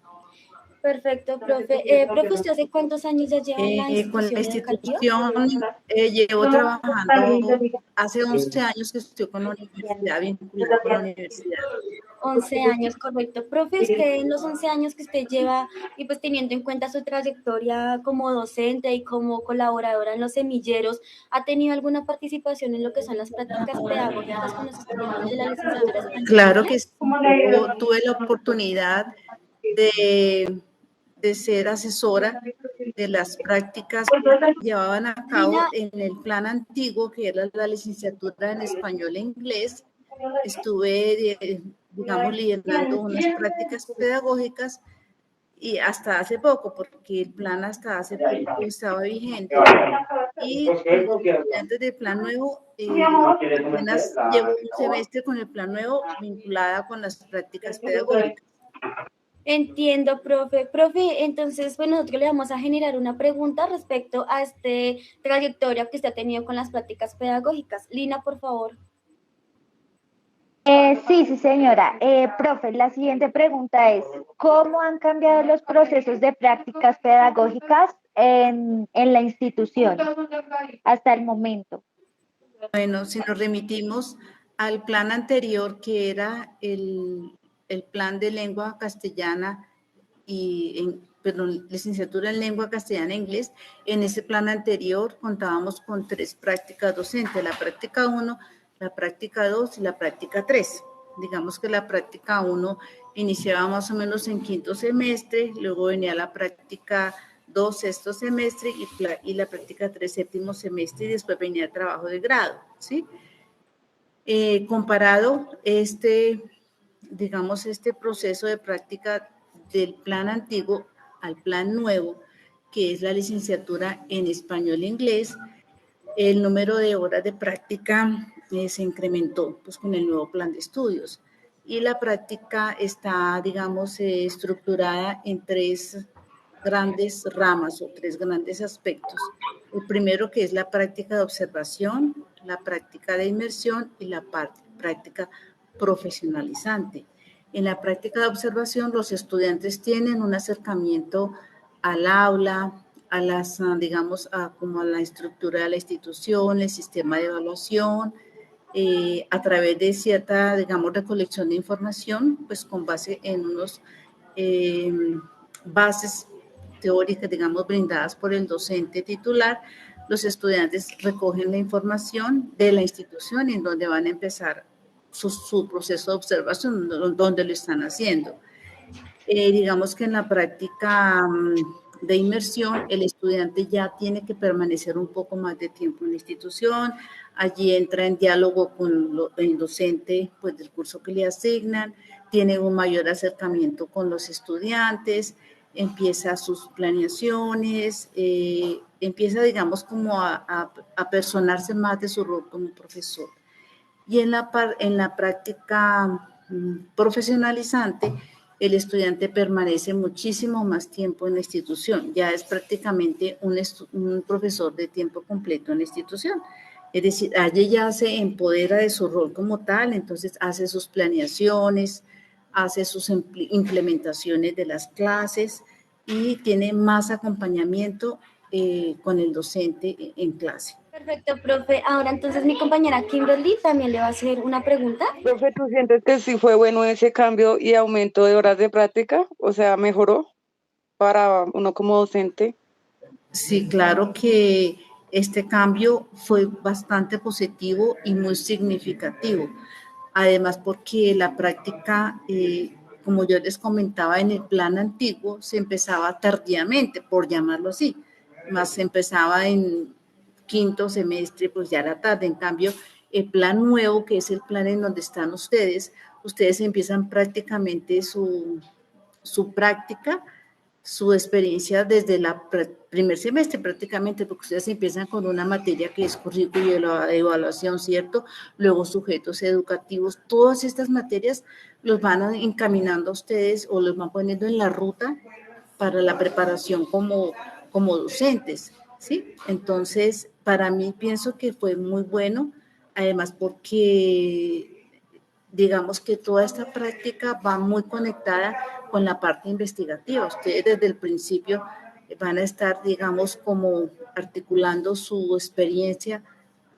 Perfecto, profe. Profe, ¿usted hace cuántos años ya lleva en la institución con la institución educativa? llevo trabajando hace 11 años que estoy con la universidad, vinculada con la universidad. 11 años, correcto. Profe, usted en los 11 años que usted lleva y pues teniendo en cuenta su trayectoria como docente y como colaboradora en los semilleros, ¿ha tenido alguna participación en lo que son las prácticas pedagógicas con los estudiantes de la licenciatura española? Claro que sí. Tuve la oportunidad de ser asesora de las prácticas que llevaban a cabo en el plan antiguo, que era la licenciatura en español e inglés. Estuve, digamos, liderando unas prácticas pedagógicas y hasta hace poco, porque el plan hasta hace poco estaba vigente. Y los estudiantes del plan nuevo, apenas llevo un semestre con el plan nuevo vinculada con las prácticas pedagógicas. Entiendo, profe. Profe, entonces, pues nosotros le vamos a generar una pregunta respecto a este trayectoria que usted ha tenido con las prácticas pedagógicas. Lina, por favor. Sí, señora. Profe, la siguiente pregunta es, ¿cómo han cambiado los procesos de prácticas pedagógicas en la institución hasta el momento? Bueno, si nos remitimos al plan anterior, que era el plan de lengua castellana licenciatura en lengua castellana e inglés, en ese plan anterior contábamos con 3 prácticas docentes, la práctica 1, la práctica 2 y la práctica 3. Digamos que la práctica 1 iniciaba más o menos en 5º semestre, luego venía la práctica 2, 6º semestre y la práctica 3, 7º semestre, y después venía el trabajo de grado, ¿sí? Comparado este proceso de práctica del plan antiguo al plan nuevo, que es la licenciatura en español e inglés, el número de horas de práctica se incrementó pues, con el nuevo plan de estudios. Y la práctica está, digamos, estructurada en 3 grandes ramas o 3 grandes aspectos. El primero, que es la práctica de observación, la práctica de inmersión y la práctica profesionalizante. En la práctica de observación, los estudiantes tienen un acercamiento al aula, a las, digamos, como a la estructura de la institución, el sistema de evaluación, a través de cierta, digamos, recolección de información, pues con base en unos bases teóricas, digamos, brindadas por el docente titular. Los estudiantes recogen la información de la institución en donde van a empezar su proceso de observación, donde lo están haciendo. Digamos que en la práctica de inmersión, el estudiante ya tiene que permanecer un poco más de tiempo en la institución, allí entra en diálogo con el docente pues, del curso que le asignan, tiene un mayor acercamiento con los estudiantes, empieza sus planeaciones, empieza, digamos, como a personarse más de su rol como profesor. Y en la práctica profesionalizante, el estudiante permanece muchísimo más tiempo en la institución, ya es prácticamente un profesor de tiempo completo en la institución. Es decir, allí ya se empodera de su rol como tal, entonces hace sus planeaciones, hace sus implementaciones de las clases y tiene más acompañamiento con el docente en clase. Perfecto, profe. Ahora entonces mi compañera Kimberly también le va a hacer una pregunta. Profe, ¿tú sientes que sí fue bueno ese cambio y aumento de horas de práctica? O sea, ¿mejoró para uno como docente? Sí, claro que este cambio fue bastante positivo y muy significativo. Además, porque la práctica, como yo les comentaba, en el plan antiguo se empezaba tardíamente, por llamarlo así, más se empezaba en quinto semestre, pues ya era tarde. En cambio, el plan nuevo, que es el plan en donde están ustedes empiezan prácticamente su práctica, su experiencia desde el primer semestre prácticamente, porque ustedes empiezan con una materia que es currículo y evaluación, ¿cierto? Luego sujetos educativos, todas estas materias los van encaminando a ustedes o los van poniendo en la ruta para la preparación como docentes, ¿sí? Entonces, para mí pienso que fue muy bueno, además porque digamos que toda esta práctica va muy conectada con la parte investigativa. Ustedes desde el principio van a estar, digamos, como articulando su experiencia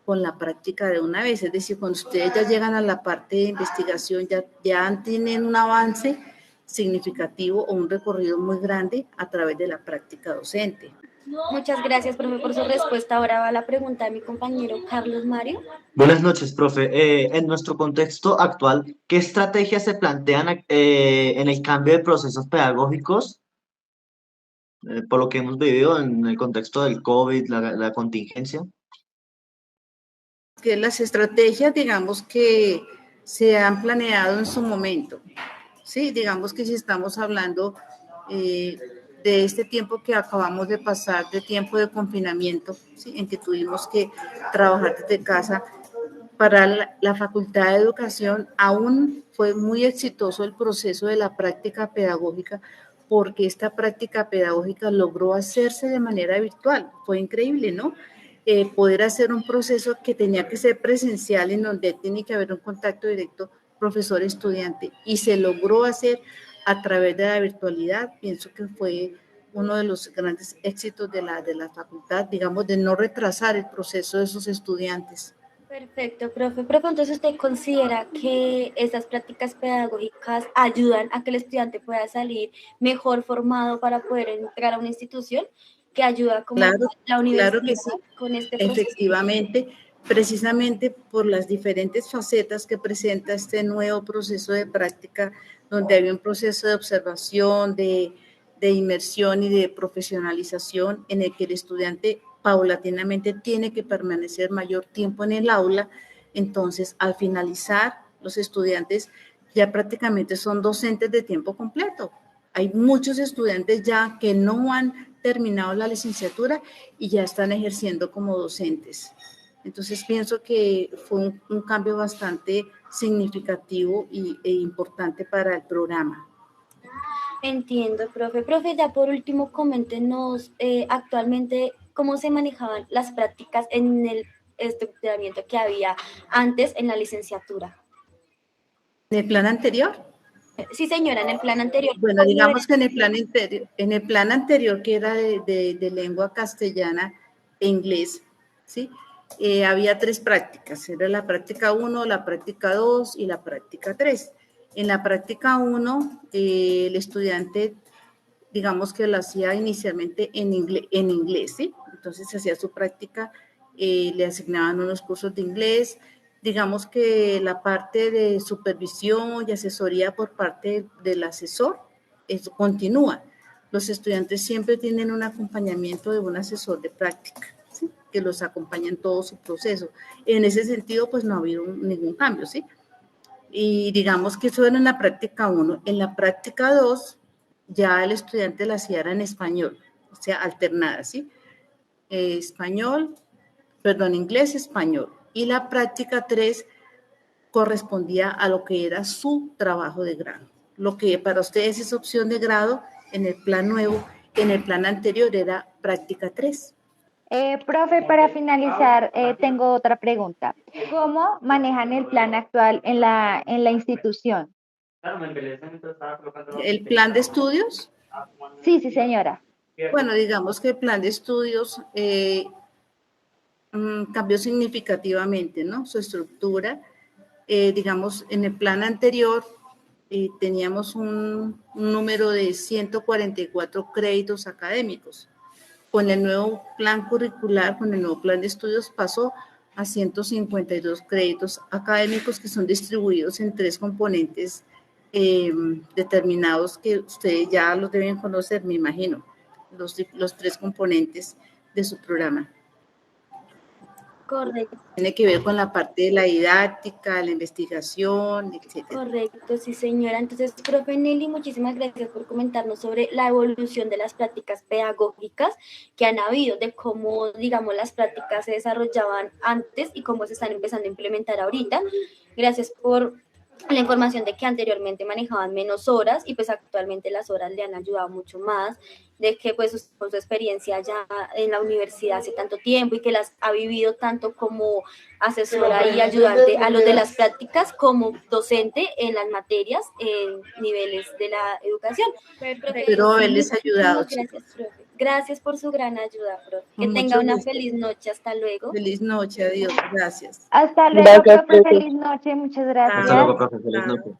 con la práctica de una vez. Es decir, cuando ustedes ya llegan a la parte de investigación, ya tienen un avance significativo o un recorrido muy grande a través de la práctica docente. Muchas gracias, profe, por su respuesta. Ahora va la pregunta de mi compañero Carlos Mario. Buenas noches, profe. En nuestro contexto actual, ¿qué estrategias se plantean en el cambio de procesos pedagógicos, por lo que hemos vivido en el contexto del COVID, la contingencia? Que las estrategias, digamos que se han planeado en su momento. Sí, digamos que si estamos hablando de este tiempo que acabamos de pasar, de tiempo de confinamiento, ¿sí? En que tuvimos que trabajar desde casa, para la Facultad de Educación aún fue muy exitoso el proceso de la práctica pedagógica, porque esta práctica pedagógica logró hacerse de manera virtual. Fue increíble, ¿no? Poder hacer un proceso que tenía que ser presencial, en donde tenía que haber un contacto directo profesor-estudiante, y se logró hacer a través de la virtualidad. Pienso que fue uno de los grandes éxitos de la facultad, digamos, de no retrasar el proceso de sus estudiantes. Perfecto, profe. Profe, entonces ¿usted considera que estas prácticas pedagógicas ayudan a que el estudiante pueda salir mejor formado para poder entrar a una institución, que ayuda como la universidad Claro que sí, con este proceso? efectivamente, precisamente por las diferentes facetas que presenta este nuevo proceso de práctica, donde hay un proceso de observación, de inmersión y de profesionalización, en el que el estudiante paulatinamente tiene que permanecer mayor tiempo en el aula. Entonces, al finalizar, los estudiantes ya prácticamente son docentes de tiempo completo. Hay muchos estudiantes ya que no han terminado la licenciatura y ya están ejerciendo como docentes. Entonces, pienso que fue un cambio bastante significativo e importante para el programa. Entiendo, profe. Profe, ya por último, coméntenos actualmente cómo se manejaban las prácticas en el estructuramiento que había antes en la licenciatura. ¿En el plan anterior? Sí, señora, en el plan anterior. Bueno, digamos que en el plan anterior, que era de lengua castellana e inglés, ¿sí? Había 3 prácticas. Era la práctica 1, la práctica 2 y la práctica 3. En la práctica 1, el estudiante, digamos que lo hacía inicialmente en inglés, ¿sí? Entonces hacía su práctica, le asignaban unos cursos de inglés. Digamos que la parte de supervisión y asesoría por parte del asesor, eso continúa. Los estudiantes siempre tienen un acompañamiento de un asesor de práctica, ¿sí? Que los acompaña en todo su proceso. En ese sentido, pues no ha habido ningún cambio, ¿sí? Y digamos que eso era en la práctica 1. En la práctica 2, ya el estudiante la hacía en español, o sea, alternada, ¿sí? Inglés, español. Y la práctica 3 correspondía a lo que era su trabajo de grado. Lo que para ustedes es opción de grado en el plan nuevo, en el plan anterior era práctica 3. Profe, para finalizar, tengo otra pregunta. ¿Cómo manejan el plan actual en la institución? ¿El plan de estudios? Sí, sí, señora. Bueno, digamos que el plan de estudios cambió significativamente, ¿no? Su estructura. Digamos, en el plan anterior teníamos un número de 144 créditos académicos. Con el nuevo plan curricular, con el nuevo plan de estudios, pasó a 152 créditos académicos que son distribuidos en 3 componentes determinados que ustedes ya los deben conocer, me imagino, los 3 componentes de su programa. Correcto. Tiene que ver con la parte de la didáctica, la investigación, etc. Correcto, sí, señora. Entonces, profe Nelly, muchísimas gracias por comentarnos sobre la evolución de las prácticas pedagógicas que han habido, de cómo, digamos, las prácticas se desarrollaban antes y cómo se están empezando a implementar ahorita. Gracias por la información de que anteriormente manejaban menos horas y pues actualmente las horas le han ayudado mucho más, de que pues con su experiencia ya en la universidad hace tanto tiempo y que las ha vivido tanto como asesora y ayudante a los de las prácticas como docente en las materias en niveles de la educación. Espero haberles ayudado, gracias, profe. Gracias por su gran ayuda, profe. Que Con tenga mucho una gusto. feliz noche. Hasta luego. Feliz noche, adiós, gracias. Hasta luego, profe. Feliz noche. Muchas gracias. Hasta luego, profe. Feliz noche.